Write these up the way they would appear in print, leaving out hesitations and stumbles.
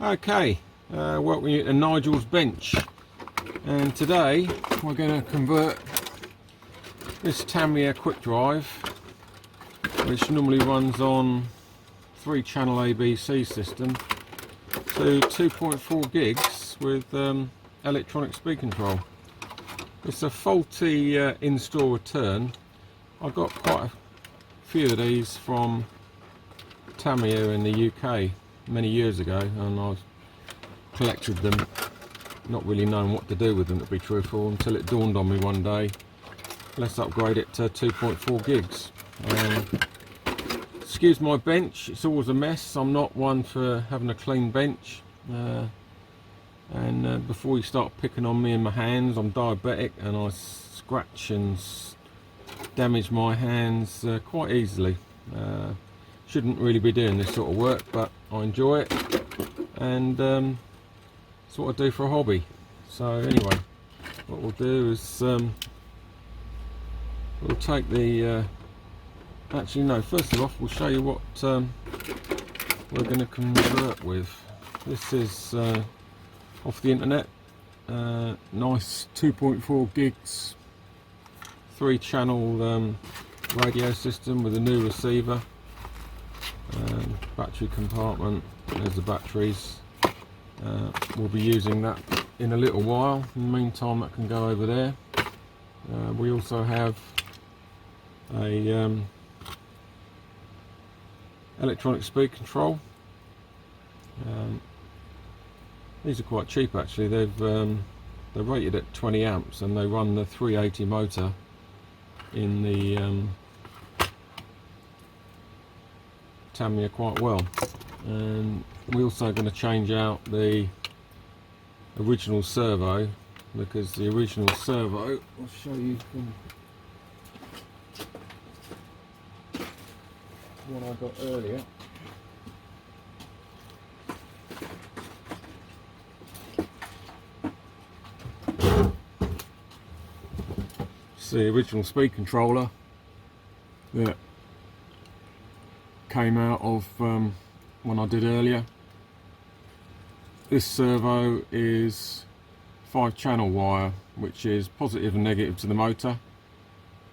Okay, welcome you to Nigel's Bench, and today we're going to convert this Tamiya quick drive, which normally runs on 3-channel ABC system, to 2.4 gigs with electronic speed control. It's a faulty install return. I got quite a few of these from Tamiya in the UK many years ago, and I've collected them, not really knowing what to do with them, to be truthful, until it dawned on me one day, let's upgrade it to 2.4 gigs. Excuse my bench, it's always a mess. I'm not one for having a clean bench, and before you start picking on me and my hands, I'm diabetic and I scratch and damage my hands quite easily. Shouldn't really be doing this sort of work, but I enjoy it, and it's what I do for a hobby. So anyway, what we'll do is we'll take the actually no, first off we'll show you what we're going to convert with. This is off the internet, nice 2.4 gigs 3-channel radio system with a new receiver. Battery compartment, there's the batteries. We'll be using that in a little while. In the meantime, that can go over there. We also have a electronic speed control. These are quite cheap actually. They're rated at 20 amps and they run the 380 motor in the Tamiya quite well. And we're also going to change out the original servo, because the original servo, I'll show you from what I got earlier. It's the original speed controller that came out of one I did earlier. This servo is 5-channel wire, which is positive and negative to the motor,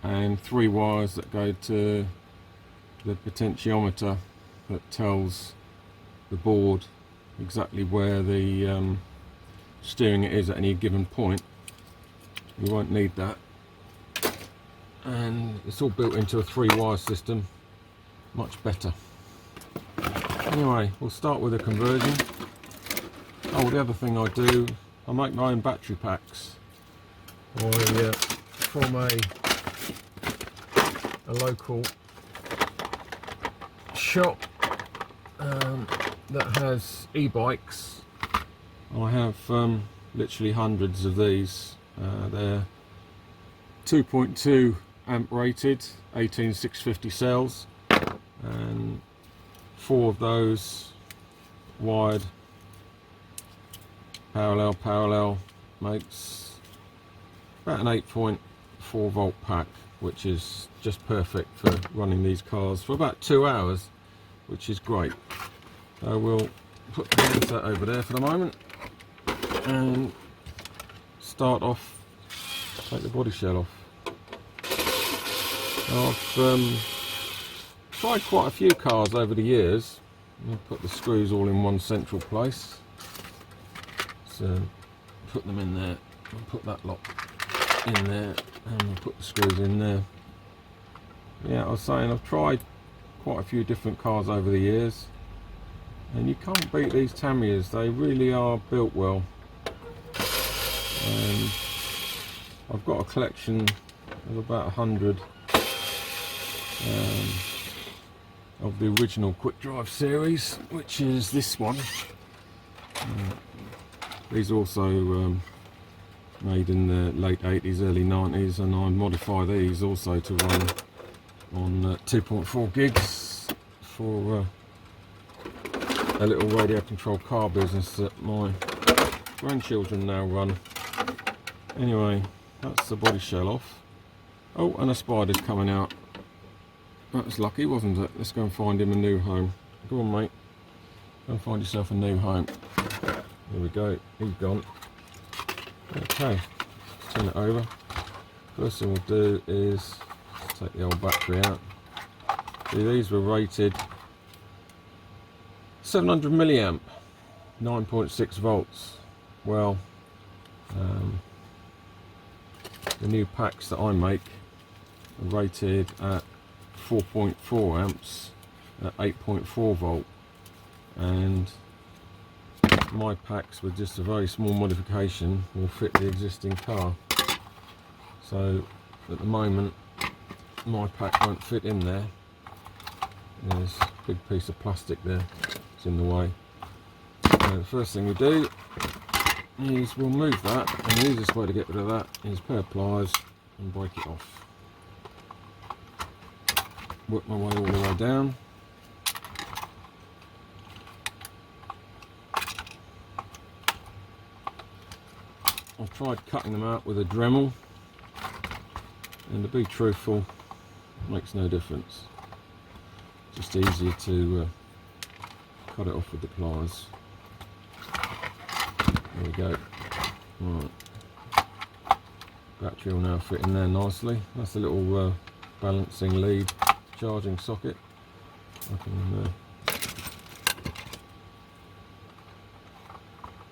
and 3 wires that go to the potentiometer that tells the board exactly where the steering it is at any given point. You won't need that, and it's all built into a 3-wire system, much better. Anyway, we'll start with a conversion. Oh, the other thing I do, I make my own battery packs. From a local shop that has e-bikes. I have literally hundreds of these. They're 2.2 amp rated, 18650 cells, and 4 of those wired parallel makes about an 8.4 volt pack, which is just perfect for running these cars for about 2 hours, which is great. So we'll put the handset over there for the moment and start off, take the body shell off. I've tried quite a few cars over the years. I'll put the screws all in one central place. So put them in there, and put that lot in there, and we'll put the screws in there. Yeah, I was saying I've tried quite a few different cars over the years, and you can't beat these Tamiyas. They really are built well. And I've got a collection of about 100 of the original quick drive series, which is this one. These also made in the late 80s, early 90s, and I modify these also to run on 2.4 gigs for a little radio controlled car business that my grandchildren now run. Anyway, that's the body shell off. Oh, and a spider's coming out. That was lucky, wasn't it? Let's go and find him a new home. Go on, mate. Go and find yourself a new home. There we go, he's gone. Okay, let's turn it over. First thing we'll do is take the old battery out. See, these were rated 700 milliamp, 9.6 volts. Well, the new packs that I make are rated at 4.4 amps at 8.4 volt, and my packs with just a very small modification will fit the existing car. So at the moment my pack won't fit in there. There's a big piece of plastic there, it's in the way. So the first thing we do is we'll move that, and the easiest way to get rid of that is a pair of pliers and break it off. Work my way all the way down. I've tried cutting them out with a Dremel, and to be truthful, makes no difference. Just easier to cut it off with the pliers. There we go. Right. Battery will now fit in there nicely. That's a little balancing lead charging socket. I can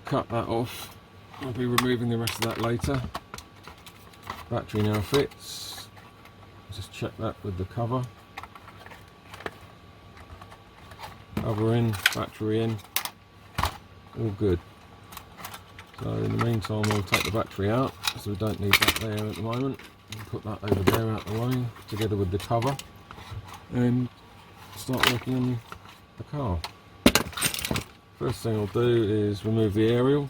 cut that off. I'll be removing the rest of that later. Battery now fits. Just check that with the cover. Cover in, battery in, all good. So in the meantime we'll take the battery out, so we don't need that there at the moment. We'll put that over there out the way, together with the cover, and start working on the car. First thing I'll do is remove the aerial,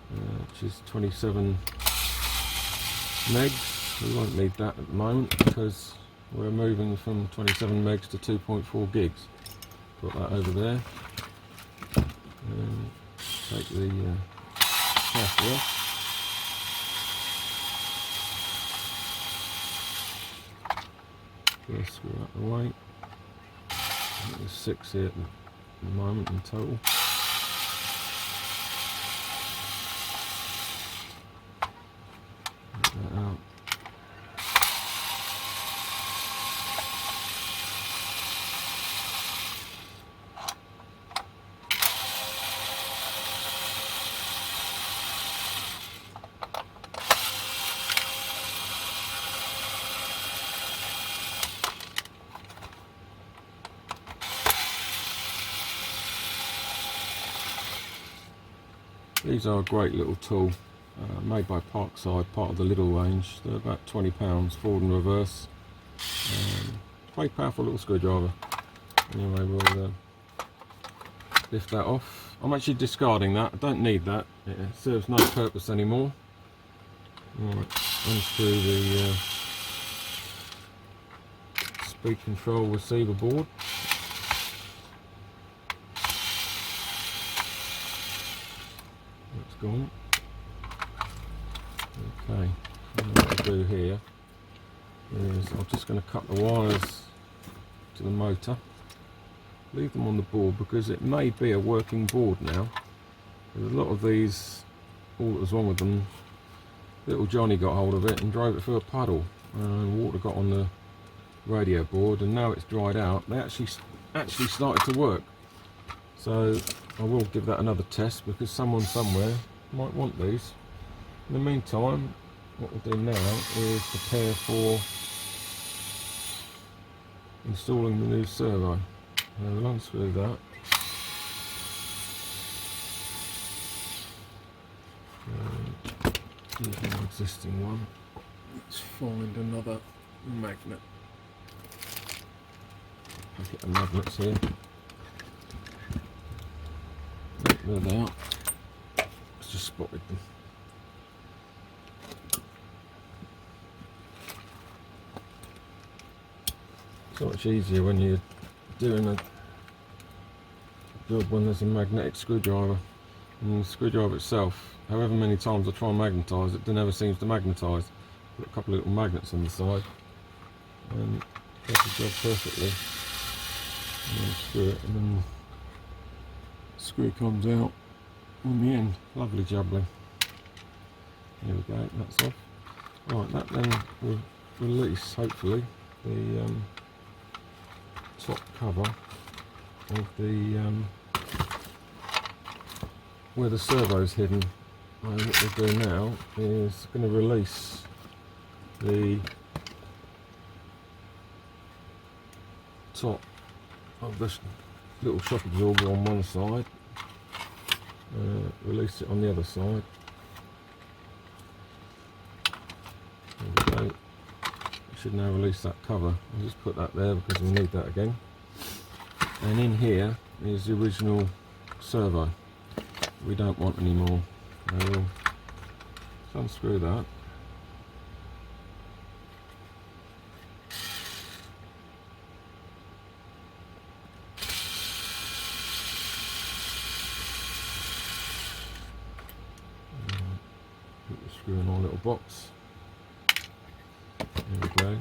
which is 27 megs. We won't need that at the moment because we're moving from 27 megs to 2.4 gigs. Put that over there, and take the chassis off. First screw out the way. There's 6 here at the moment in total. Get that out. These are a great little tool, made by Parkside, part of the Little range. They're about £20, forward and reverse. Very powerful little screwdriver. Anyway, we'll lift that off. I'm actually discarding that, I don't need that, it serves no purpose anymore. Right, unscrew the speed control receiver board. Gone. Okay, what I'll do here is I'm just going to cut the wires to the motor, leave them on the board because it may be a working board now. There's a lot of these, all that was wrong with them, little Johnny got hold of it and drove it through a puddle, and water got on the radio board, and now it's dried out. They actually started to work. So I will give that another test because someone somewhere might want these. In the meantime, what we'll do now is prepare for installing the new servo. We'll unscrew that. Using an existing one. Let's find another magnet. Packet of magnets here. There they are. It's just spotted them. So much easier when you're doing a job when there's a magnetic screwdriver. And the screwdriver itself, however many times I try and magnetise it, never seems to magnetise. Put a couple of little magnets on the side and does the job perfectly. And then screw it, and then screw comes out on the end. Lovely jubbly. There we go, that's off. Right, that then will release, hopefully, the top cover of the where the servo's hidden. And what we'll do now is going to release the top of this little shock absorber on one side, release it on the other side. There we go. We should now release that cover. I'll just put that there because we'll need that again. And in here is the original servo. We don't want any more. We'll unscrew that. Put the screw in our little box. There we go.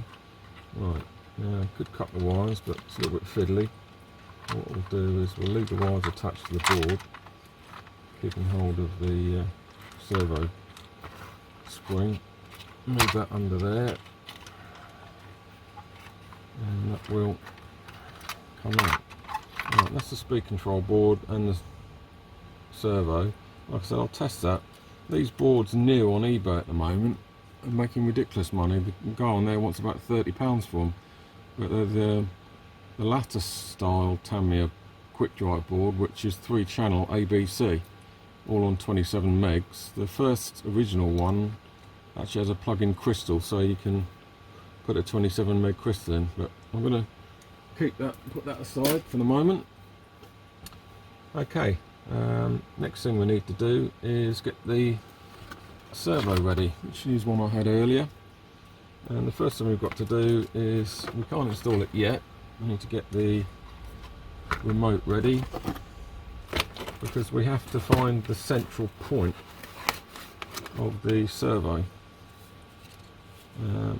Right, now good couple of wires, but it's a little bit fiddly. What we'll do is we'll leave the wires attached to the board, keeping hold of the servo spring. Move that under there, and that will come out. Right, that's the speed control board and the servo. Like I said, I'll test that. These boards new on eBay at the moment are making ridiculous money. The guy on there wants about £30 for them, but they're the latter style Tamiya quick drive board, which is 3-channel ABC, all on 27 megs. The first original one actually has a plug-in crystal, so you can put a 27 meg crystal in, but I'm going to keep that, put that aside for the moment. Okay, next thing we need to do is get the servo ready, which is one I had earlier. And the first thing we've got to do is, we can't install it yet, we need to get the remote ready, because we have to find the central point of the servo.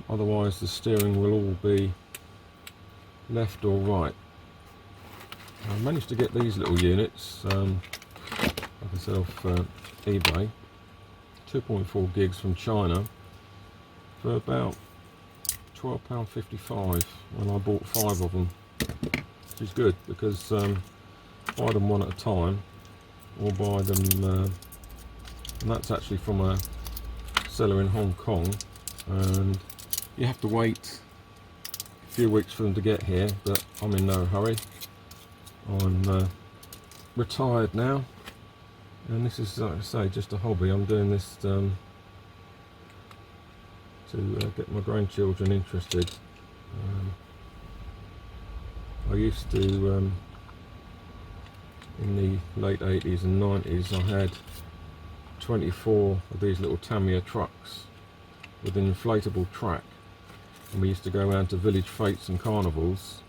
Otherwise the steering will all be left or right. I managed to get these little units, like I said, off eBay, 2.4 gigs from China, for about £12.55 when I bought 5 of them, which is good because buy them one at a time, or buy them, and that's actually from a seller in Hong Kong, and you have to wait a few weeks for them to get here, but I'm in no hurry. I'm retired now, and this is, like I say, just a hobby. I'm doing this to get my grandchildren interested. I used to, in the late 80s and 90s, I had 24 of these little Tamiya trucks with an inflatable track, and we used to go around to village fetes and carnivals,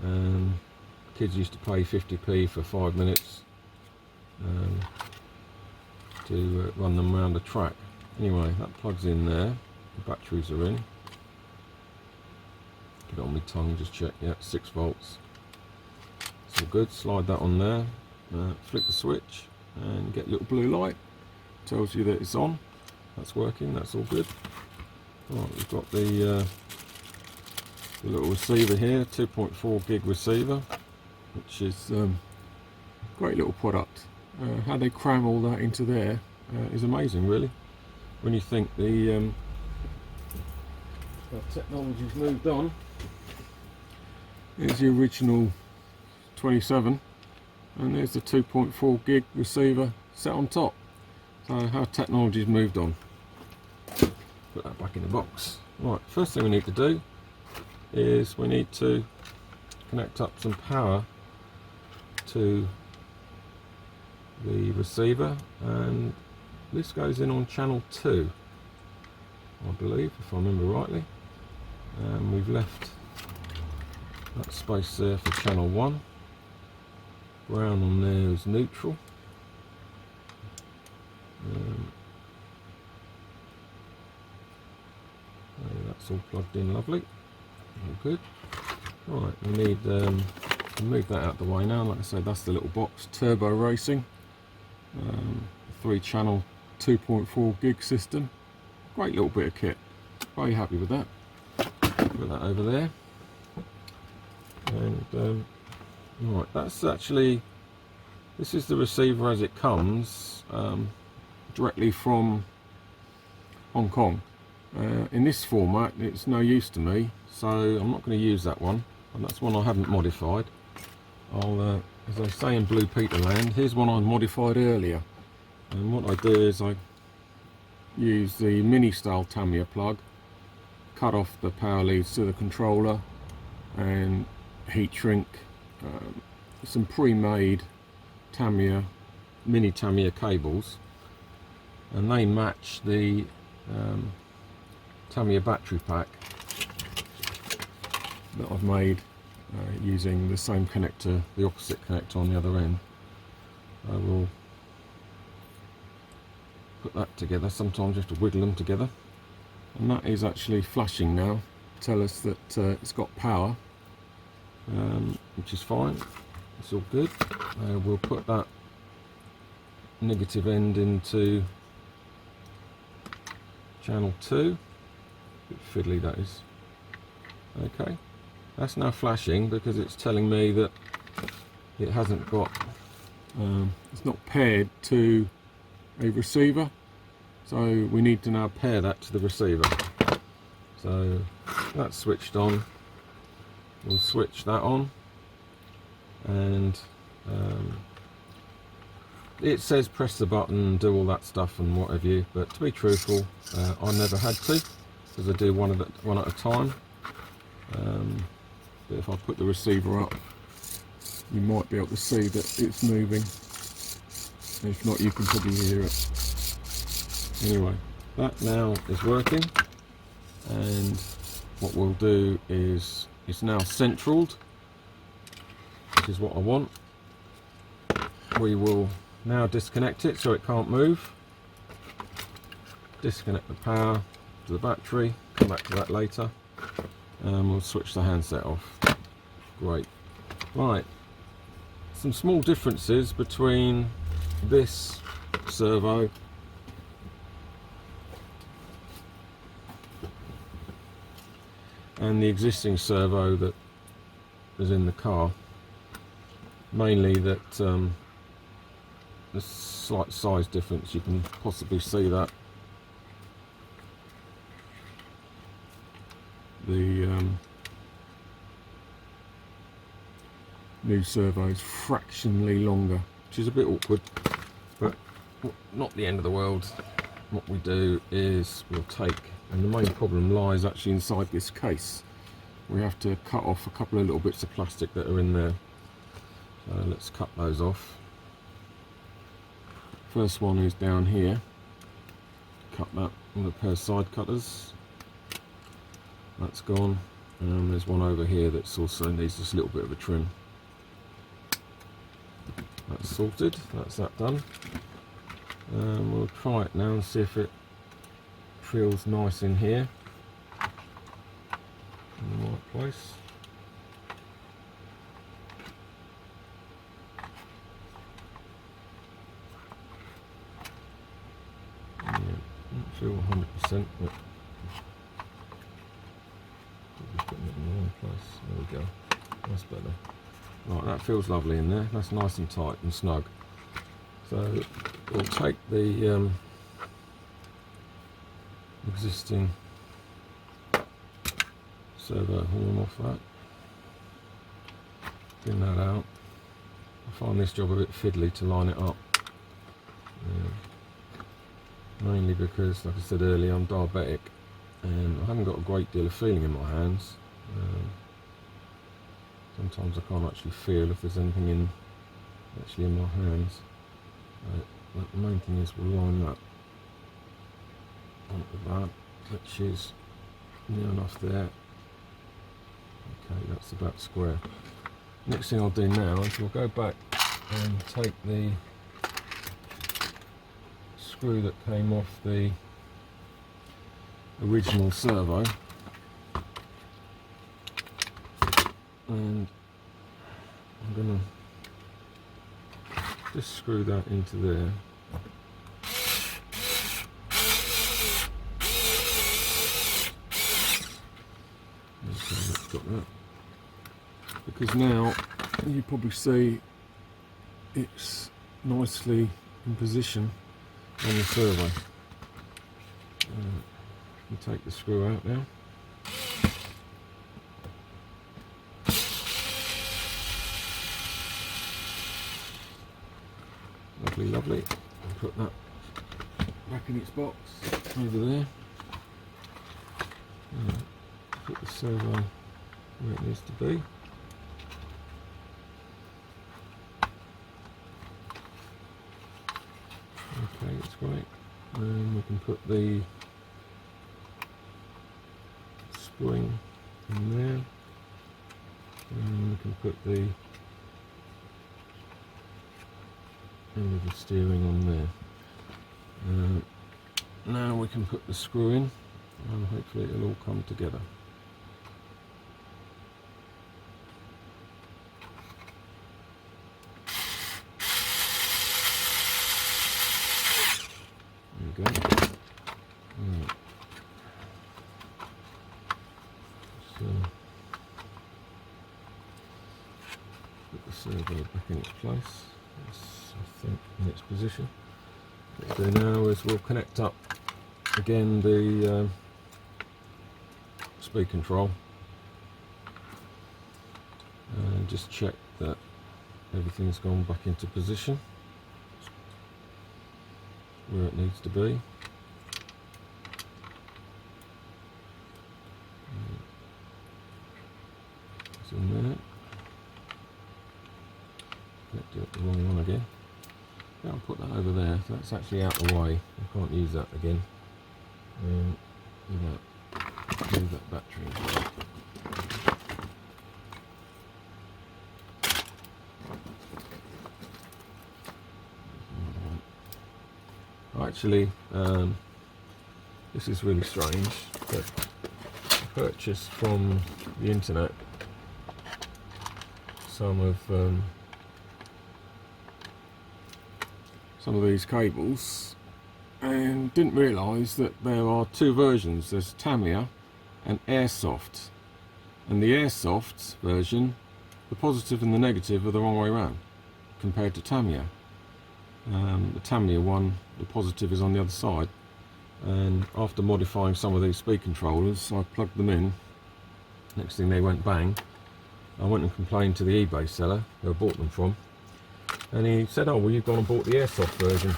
and kids used to pay 50p for 5 minutes to run them around the track. Anyway, that plugs in there, the batteries are in. Get it on my tongue, just check, yeah, 6 volts. It's all good, slide that on there, flick the switch and get a little blue light, tells you that it's on, that's working, that's all good. Right, we've got the little receiver here, 2.4 gig receiver, which is a great little product. How they cram all that into there is amazing, really, when you think the technology's moved on. Here's the original 27, and there's the 2.4 gig receiver set on top. So how technology's moved on. Put that back in the box. Right, first thing we need to do is we need to connect up some power to the receiver, and this goes in on channel 2, I believe, if I remember rightly, and we've left that space there for channel 1. Brown on there is neutral. That's all plugged in lovely, all good. Right, we need move that out of the way now. Like I said, that's the little box. Turbo Racing, 3-channel 2.4 gig system. Great little bit of kit. Very happy with that. Put that over there. And right, that's actually, this is the receiver as it comes, directly from Hong Kong. In this format it's no use to me, so I'm not going to use that one, and that's one I haven't modified. I'll, as I say in Blue Peter Land, here's one I modified earlier, and what I do is I use the mini style Tamiya plug, cut off the power leads to the controller, and heat shrink some pre-made Tamiya, mini Tamiya cables, and they match the Tamiya battery pack that I've made using the same connector, the opposite connector on the other end. I will put that together. Sometimes you have to wiggle them together, and that is actually flashing now to tell us that it's got power, which is fine. It's all good. We'll put that negative end into channel 2. Bit fiddly that is. Okay, that's now flashing because it's telling me that it hasn't got, it's not paired to a receiver, so we need to now pair that to the receiver. So that's switched on. We'll switch that on, and it says press the button and do all that stuff and what have you, but to be truthful, I never had to, because I do one at a time. But if I put the receiver up, you might be able to see that it's moving. If not, you can probably hear it. Anyway, that now is working, and what we'll do is, it's now centraled, which is what I want. We will now disconnect it so it can't move. Disconnect the power to the battery, come back to that later, and we'll switch the handset off. Great. Right, some small differences between this servo and the existing servo that is in the car. Mainly that the slight size difference, you can possibly see that. The new servo is fractionally longer, which is a bit awkward, but not the end of the world. What we do is we'll take, and the main problem lies actually inside this case. We have to cut off a couple of little bits of plastic that are in there. So let's cut those off. First one is down here. Cut that with a pair of side cutters. That's gone. And there's one over here that's also needs just a little bit of a trim. That's sorted. That's that done. We'll try it now and see if it feels nice in here, in the right place. Yeah, don't feel 100%, but just putting it in the right place. There we go. That's better. Right, that feels lovely in there. That's nice and tight and snug. So we'll take the existing servo horn off that, thin that out. I find this job a bit fiddly to line it up, mainly because, like I said earlier, I'm diabetic and I haven't got a great deal of feeling in my hands. Sometimes I can't actually feel if there's anything in my hands. But the main thing is we'll line that onto that, which is near enough there. Okay, that's about square. Next thing I'll do now is we'll go back and take the screw that came off the original servo and gonna just screw that into there. Okay, that's got that. Because now you probably see it's nicely in position on the servo. You take the screw out now. Lovely, lovely. And put that back in its box over there. Put the servo where it needs to be. Okay, that's great. And we can put the spring in there. And we can put the end of the steering on there. Now we can put the screw in, and hopefully it'll all come together. There we go. Right. So put the servo back in its place. It's, I think, in its position. What we'll do now is we'll connect up again the speed control and just check that everything's gone back into position where it needs to be. It's in there. Connected up the wrong one again. Yeah, I'll put that over there. So that's actually out of the way. I can't use that again. Move that battery as well. Actually, this is really strange, but I purchased from the internet some of these cables and didn't realise that there are two versions. There's Tamiya and Airsoft, and the Airsoft version, the positive and the negative are the wrong way around compared to Tamiya. The Tamiya one, the positive is on the other side, and after modifying some of these speed controllers, I plugged them in. Next thing they went bang. I went and complained to the eBay seller who I bought them from, and he said, oh well, you've gone and bought the Airsoft version.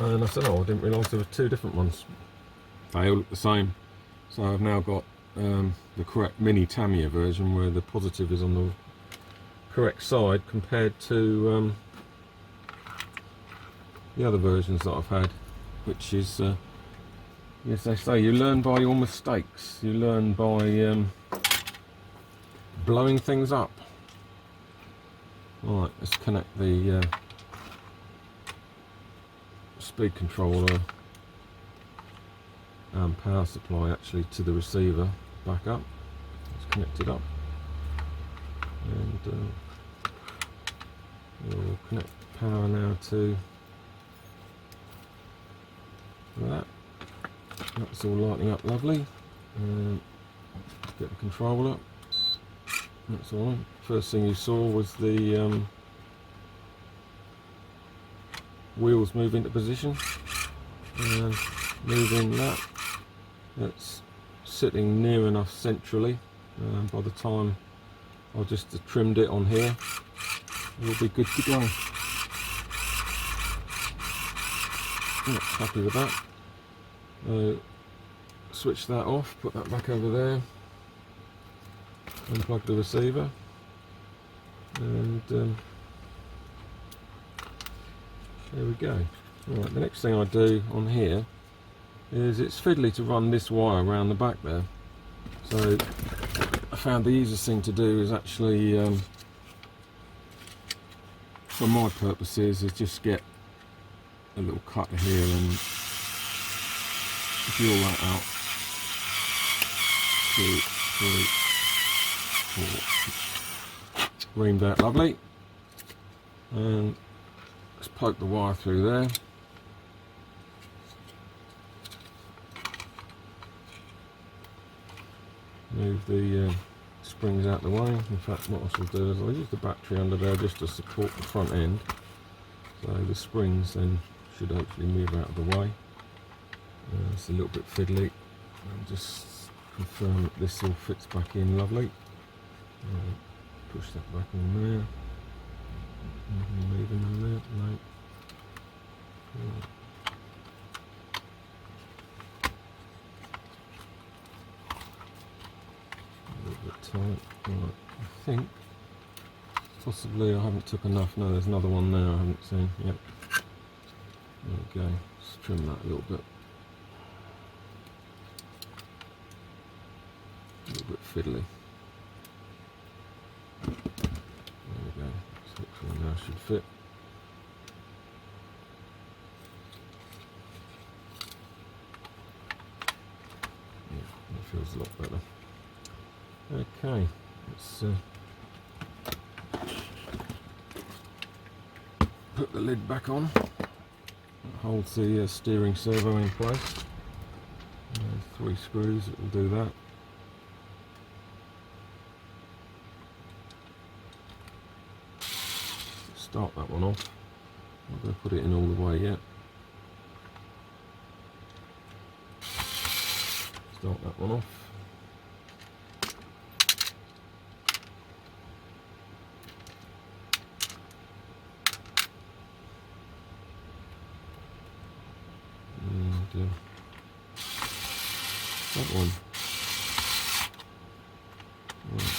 And I said, oh, I didn't realise there were two different ones. They all look the same. So I've now got the correct mini Tamiya version where the positive is on the correct side compared to the other versions that I've had, which is, yes, they say you learn by your mistakes. You learn by blowing things up. Right, let's connect the speed controller and power supply actually to the receiver back up. Let's connect it up, and we'll connect power now to that. That's all lighting up lovely. Get the controller. That's all right. First thing you saw was the wheels move into position, and moving that. That's sitting near enough centrally. By the time I've just trimmed it on here, we'll be good to go. Yeah, happy with that. Switch that off, put that back over there, unplug the receiver, and there we go. Right, the next thing I do on here is it's fiddly to run this wire around the back there, so I found the easiest thing to do is actually, for my purposes, is just get a little cutter here and drill that out. 2, 3, 4. reamed out lovely, and let's poke the wire through there. Move the springs out the way. In fact, what I shall do is I'll use the battery under there just to support the front end, so the springs then should hopefully move out of the way. It's a little bit fiddly, and just confirm that this all fits back in lovely. Push that back in there. Leaving in there, no. A little bit tight. Right, I think possibly I haven't took enough. No, there's another one there I haven't seen. Yep. There we go. Just trim that a little bit. A little bit fiddly. There we go. So hopefully now should fit. Yeah, that feels a lot better. Okay, let's put the lid back on. It holds the steering servo in place. 3 screws that will do that. Start that one off. I'm not going to put it in all the way yet. Start that one off. And that one. Right.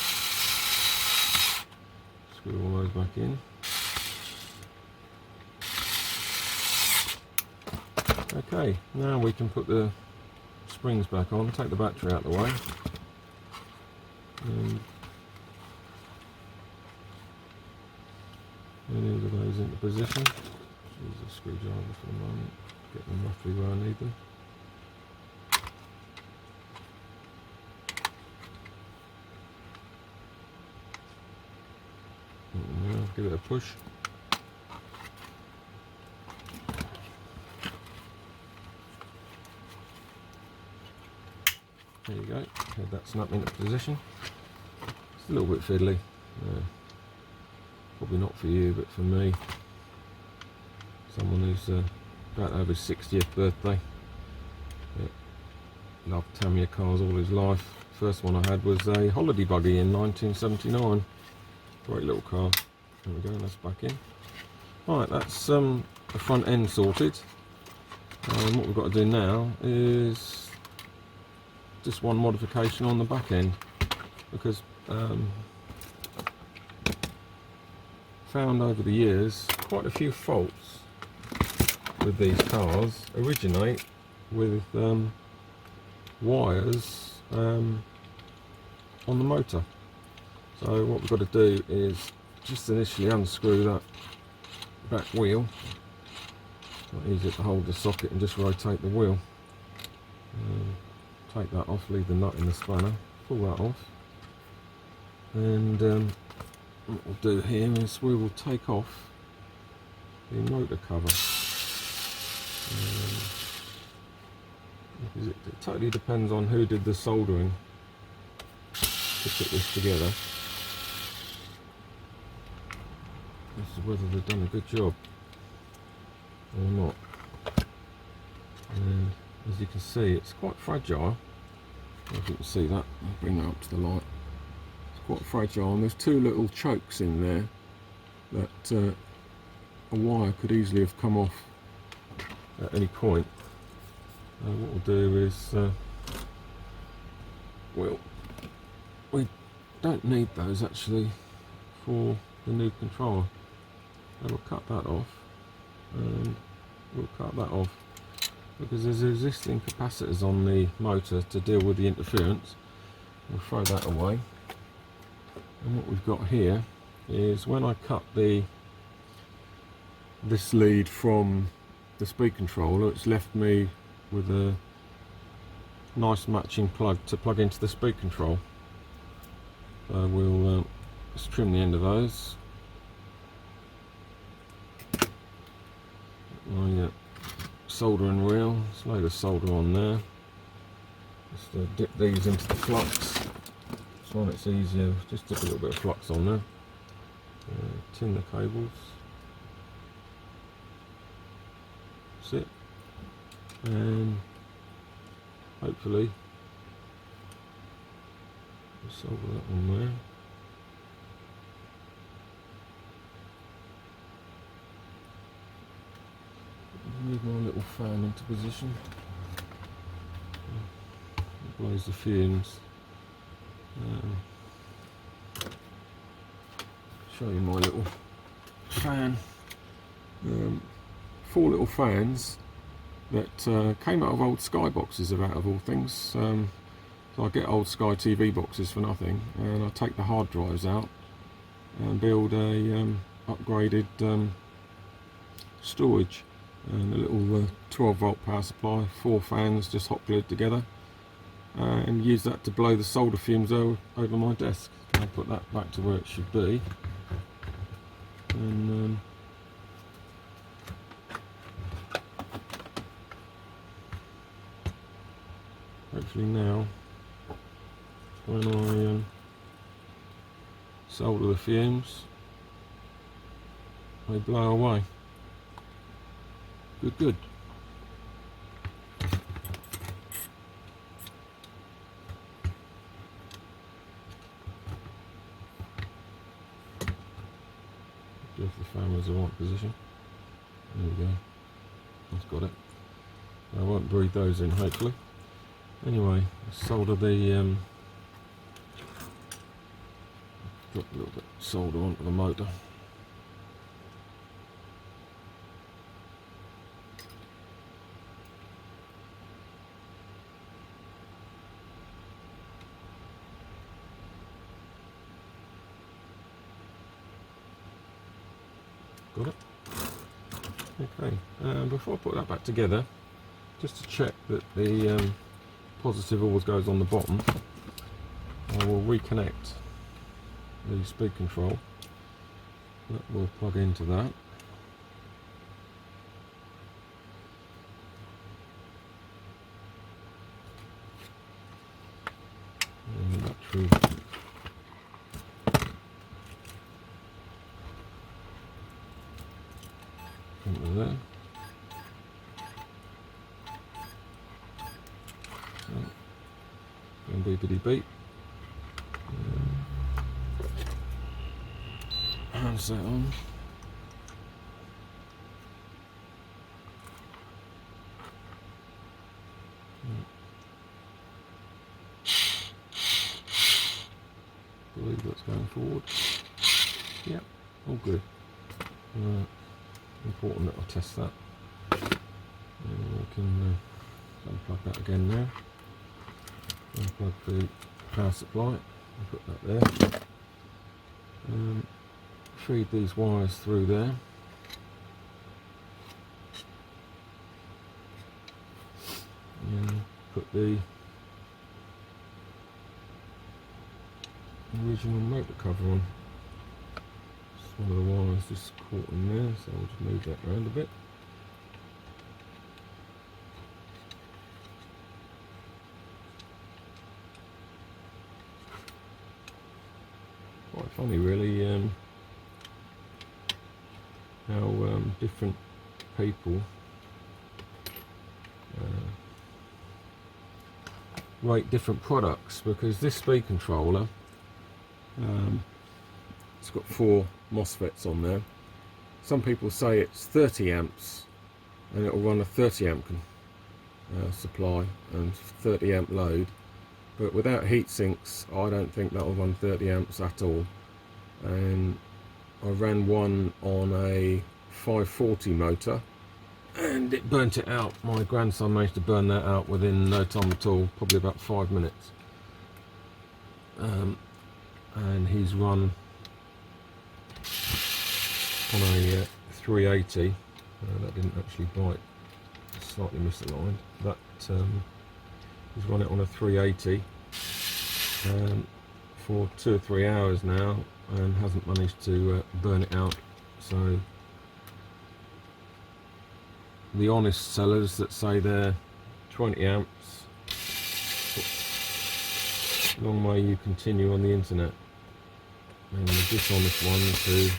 Screw all those back in. Okay, now we can put the springs back on, take the battery out of the way, and move those into position. Use a screwdriver for the moment, get them roughly where I need them. And now give it a push. There you go, okay, that snap into position. It's a little bit fiddly, probably not for you, but for me, someone who's about to have his 60th birthday. Loved Tamiya cars all his life. First one I had was a holiday buggy in 1979. Great little car. There we go, that's back in. Right, that's the front end sorted. What we've got to do now is just one modification on the back end, because found over the years quite a few faults with these cars originate with wires on the motor. So what we've got to do is just initially unscrew that back wheel. It's not easy to hold the socket and just rotate the wheel. Take that off, leave the nut in the spanner, pull that off, and what we'll do here is we will take off the motor cover, because it totally depends on who did the soldering to put this together as to whether they've done a good job or not. And as you can see, it's quite fragile. If you can see that, I'll bring that up to the light. It's quite fragile, and there's 2 little chokes in there that a wire could easily have come off at any point. What we'll do is we don't need those actually for the new controller. So we'll cut that off, and we'll cut that off because there's existing capacitors on the motor to deal with the interference. We'll throw that away. And what we've got here is, when I cut this lead from the speed controller, it's left me with a nice matching plug to plug into the speed control. So we'll Just trim the end of those. My soldering wheel, there's a load of solder on there. Just dip these into the flux. This one it's easier, just dip a little bit of flux on there. Tin the cables. That's it. And hopefully we'll solder that on there. Move my little fan into position. It blows the fumes. Show you my little fan. 4 little fans that came out of old Sky boxes, out of all things. So I get old Sky TV boxes for nothing, and I take the hard drives out and build a upgraded storage. And a little 12 volt power supply, 4 fans just hot glued together, and use that to blow the solder fumes over my desk. I'll put that back to where it should be, and hopefully now when I solder the fumes they blow away. Good. If the fan was the right position. There we go. That's got it. I won't breathe those in, hopefully. Anyway, solder the drop a little bit of solder onto the motor. Got it? Okay, before I put that back together, just to check that the positive always goes on the bottom, I will reconnect the speed control. That will plug into that. And the battery into there. And beepity beep. Hands that on. Believe that's going forward. Yep, all good. Important that I test that. And we can unplug that again now. Unplug the power supply and put that there. Feed these wires through there. And put the original motor cover on. One of the wires just caught in there, so I'll just move that around a bit. Quite funny really how different people rate different products, because this speed controller it's got 4 MOSFETs on there. Some people say it's 30 amps and it will run a 30 amp supply and 30 amp load, but without heat sinks I don't think that will run 30 amps at all. And I ran one on a 540 motor and it burnt it out. My grandson managed to burn that out within no time at all, probably about 5 minutes. And he's run on a 380. That didn't actually bite, slightly misaligned. That he's run it on a 380. for 2 or 3 hours now and hasn't managed to burn it out. So the honest sellers that say they're 20 amps, long may you continue on the internet, and the dishonest ones who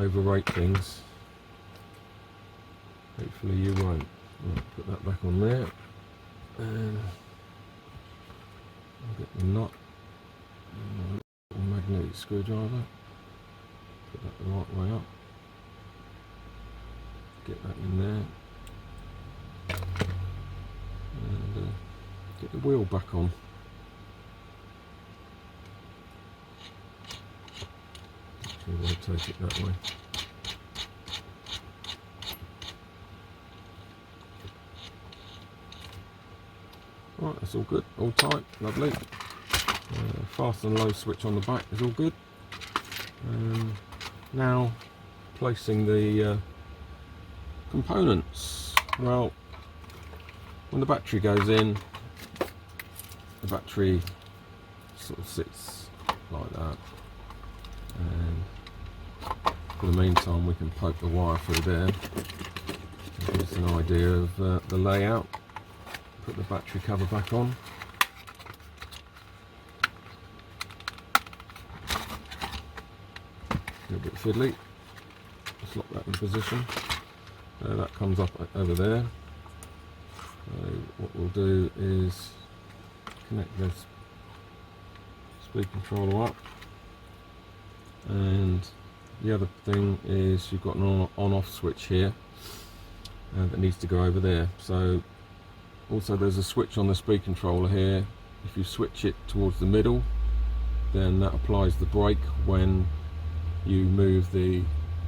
overrate things, hopefully you won't. Right, put that back on there, and I'll get the nut and a little magnetic screwdriver, put that the right way up, get that in there, and get the wheel back on. Actually, I want to take it that way. Right, that's all good, all tight, lovely. Fast and low switch on the back is all good. Now placing the components. Well, when the battery goes in, the battery sort of sits like that, and for the meantime we can poke the wire through there. Give us an idea of the layout. Put the battery cover back on. A little bit fiddly. Just lock that in position. That comes up over there. So what we'll do is connect this speed controller up, and the other thing is you've got an on-off switch here that needs to go over there. So also there's a switch on the speed controller here. If you switch it towards the middle, then that applies the brake when you move the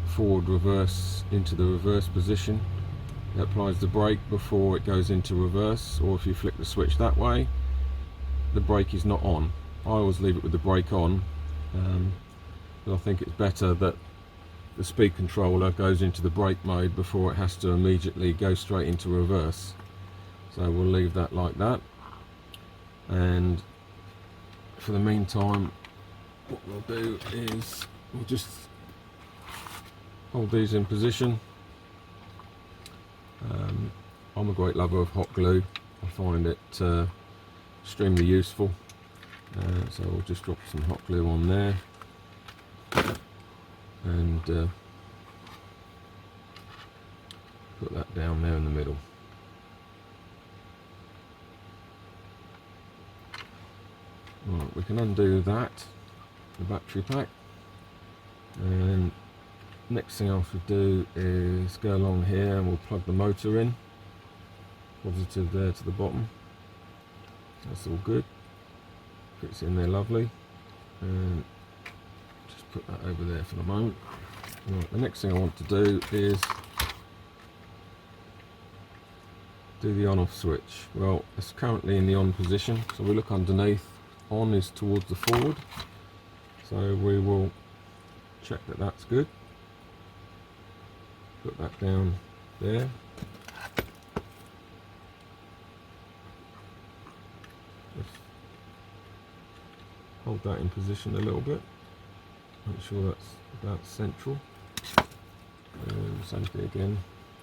forward reverse into the reverse position. It applies the brake before it goes into reverse, or if you flick the switch that way, the brake is not on. I always leave it with the brake on, but I think it's better that the speed controller goes into the brake mode before it has to immediately go straight into reverse. So we'll leave that like that, and for the meantime what we'll do is we'll just hold these in position. I'm a great lover of hot glue. I find it extremely useful, so we'll just drop some hot glue on there, and put that down there in the middle. Right, we can undo that, the battery pack, and next thing I should do is go along here and we'll plug the motor in, positive there to the bottom. That's all good, fits in there lovely, and just put that over there for the moment. Right, the next thing I want to do is do the on-off switch. Well, it's currently in the on position, so we look underneath. On is towards the forward, so we will check that that's good. Put that down there. Just hold that in position a little bit. Make sure that's about central. And same thing again.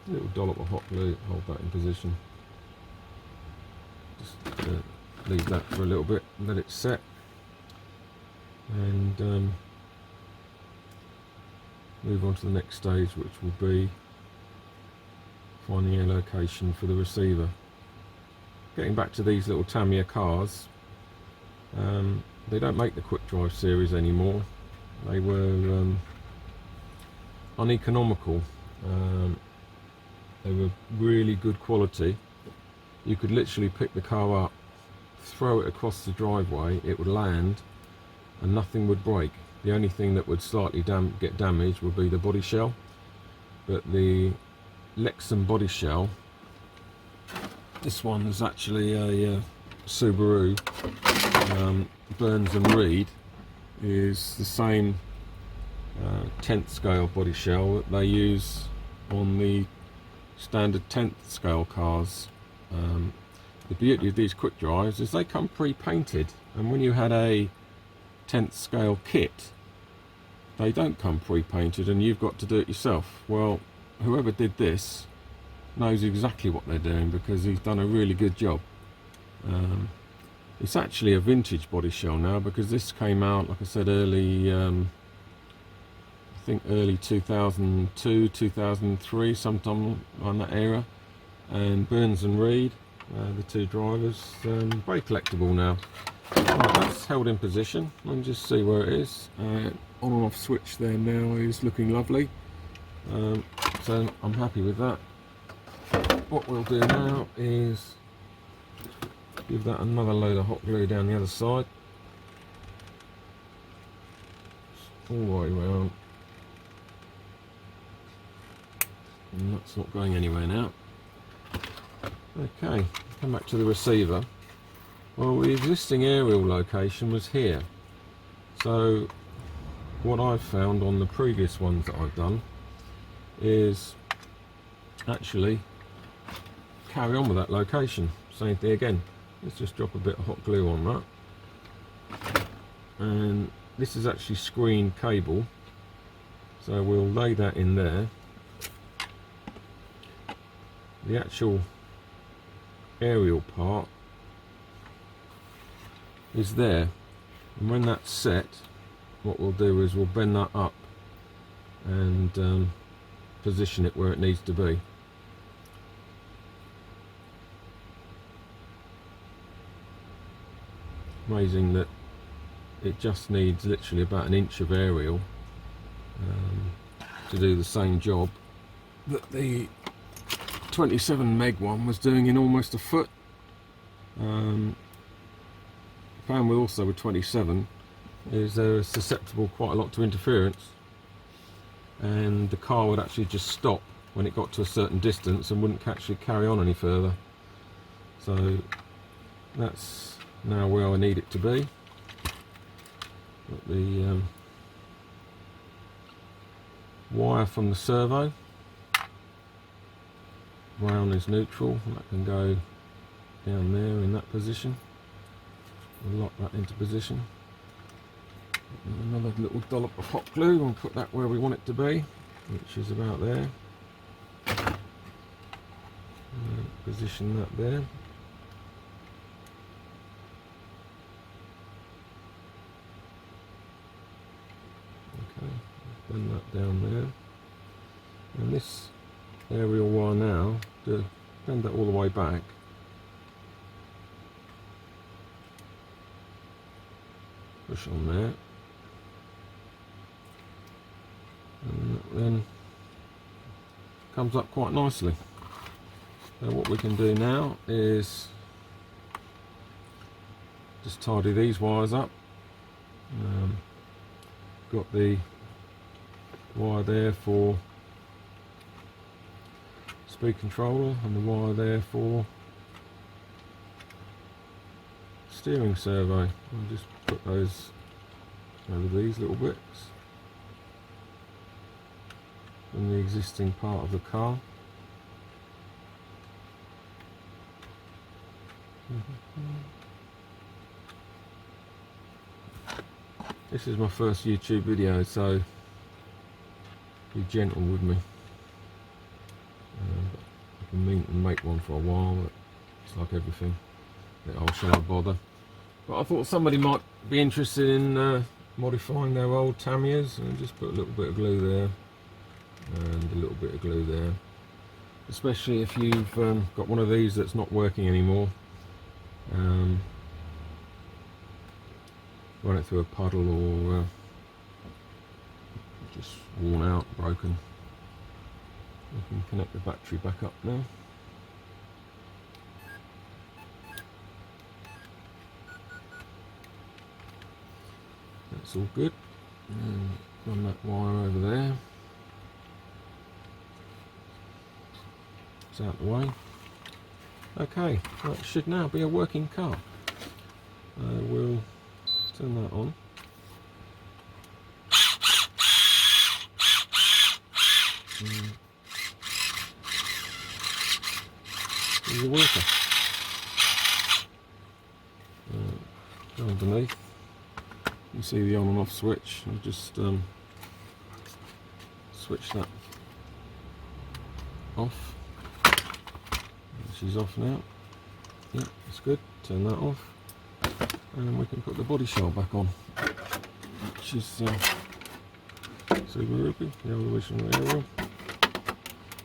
A little dollop of hot glue. Hold that in position. Just leave that for a little bit and let it set, and move on to the next stage, which will be finding a location for the receiver. Getting back to these little Tamiya cars, they don't make the quick drive series anymore. They were uneconomical. They were really good quality. You could literally pick the car up, throw it across the driveway, it would land and nothing would break. The only thing that would slightly get damaged would be the body shell, but the Lexan body shell, this one is actually a Subaru Burns and Reed, is the same 10th scale body shell that they use on the standard 10th scale cars. The beauty of these quick drives is they come pre-painted. And when you had a 10th scale kit, they don't come pre-painted and you've got to do it yourself. Well, whoever did this knows exactly what they're doing, because he's done a really good job. It's actually a vintage body shell now, because this came out, like I said, early, I think early 2002, 2003, sometime on that era. And Burns and Reed, the two drivers, very collectible now. Right, that's held in position, and just see where it is. On and off switch there now is looking lovely, so I'm happy with that. What we'll do now is give that another load of hot glue down the other side, all the way around, and that's not going anywhere now. Okay, come back to the receiver. Well, the existing aerial location was here, so what I've found on the previous ones that I've done is actually carry on with that location. Same thing again, let's just drop a bit of hot glue on that, and this is actually screened cable, so we'll lay that in there. The actual aerial part is there, and when that's set, what we'll do is we'll bend that up and position it where it needs to be. Amazing that it just needs literally about an inch of aerial to do the same job that the 27 meg one was doing in almost a foot. Found with also with 27 is they're susceptible quite a lot to interference, and the car would actually just stop when it got to a certain distance and wouldn't actually carry on any further. So that's now where I need it to be. Got the wire from the servo. Brown is neutral, and that can go down there in that position. We'll lock that into position. Another little dollop of hot glue, and put that where we want it to be, which is about there. Position that there. Okay, bend that down there. And this aerial wire now, to bend that all the way back. Push on there. And that then comes up quite nicely. So what we can do now is just tidy these wires up. Got the wire there for speed controller, and the wire there for steering servo. I'll just put those over these little bits from the existing part of the car. This is my first YouTube video, so be gentle with me. I've been meaning to make one for a while, but it's like everything. Oh, shall I bother? But I thought somebody might be interested in modifying their old Tamiyas, and just put a little bit of glue there and a little bit of glue there. Especially if you've got one of these that's not working anymore. Run it through a puddle, or just worn out, broken. We can connect the battery back up now. That's all good. And run that wire over there. It's out the way. Okay, that should now be a working car. We'll turn that on. There's a worker. Go underneath. You see the on and off switch. I'll just switch that off. She's off now. Yeah, that's good. Turn that off, and then we can put the body shell back on, which is Subaru, the original aerial.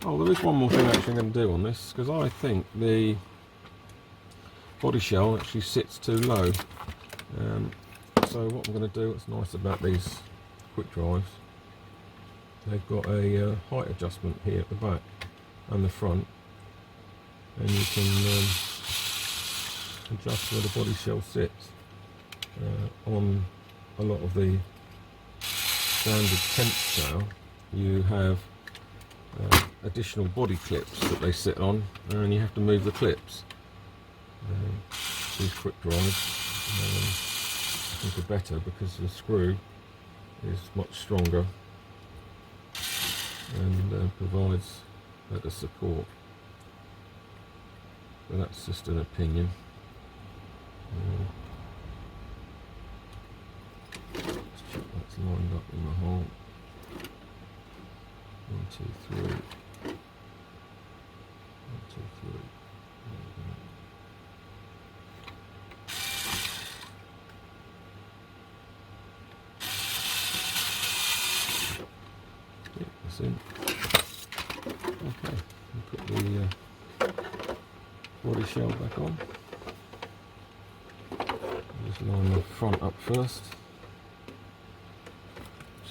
Oh, there is one more thing actually I'm going to do on this, because I think the body shell actually sits too low. So what I'm going to do, what's nice about these quick drives, they've got a height adjustment here at the back and the front, and you can adjust where the body shell sits. On a lot of the standard tent style, you have additional body clips that they sit on, and you have to move the clips. These quick drives I think are better because the screw is much stronger and provides better support. But that's just an opinion. Let's check that's lined up in the hole. 1, 2, 3. 1, 2, 3. Yeah, that's in. Okay, we'll put the body shell back on. Just line the front up first.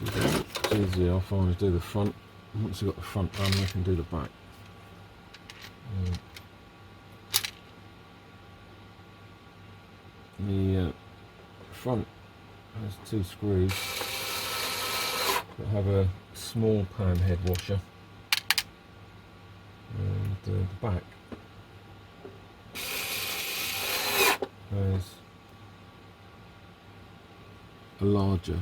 It's easier, I find, to do the front. Once you've got the front done, we can do the back. The front has 2 screws that have a small pan head washer, and the back has a larger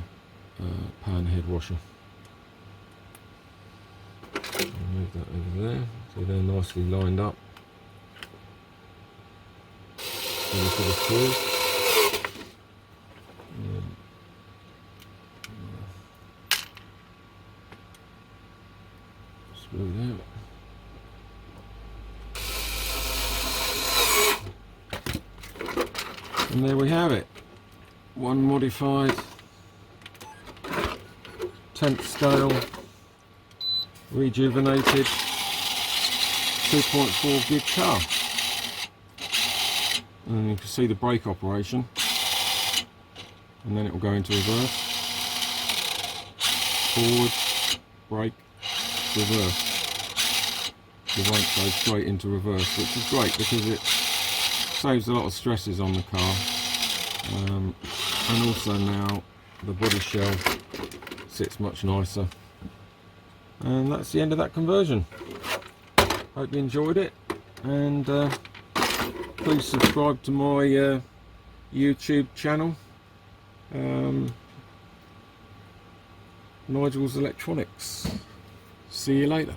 pan head washer. Move that over there, so they're nicely lined up. So look at the screws. Screw it out. And there we have it. One modified tent scale, rejuvenated 2.4 gig car. And you can see the brake operation, and then it will go into reverse, forward, brake, reverse. It won't go straight into reverse, which is great because it saves a lot of stresses on the car. And also now the body shell sits much nicer. And that's the end of that conversion. Hope you enjoyed it, and please subscribe to my YouTube channel, Nigel's Electronics. See you later.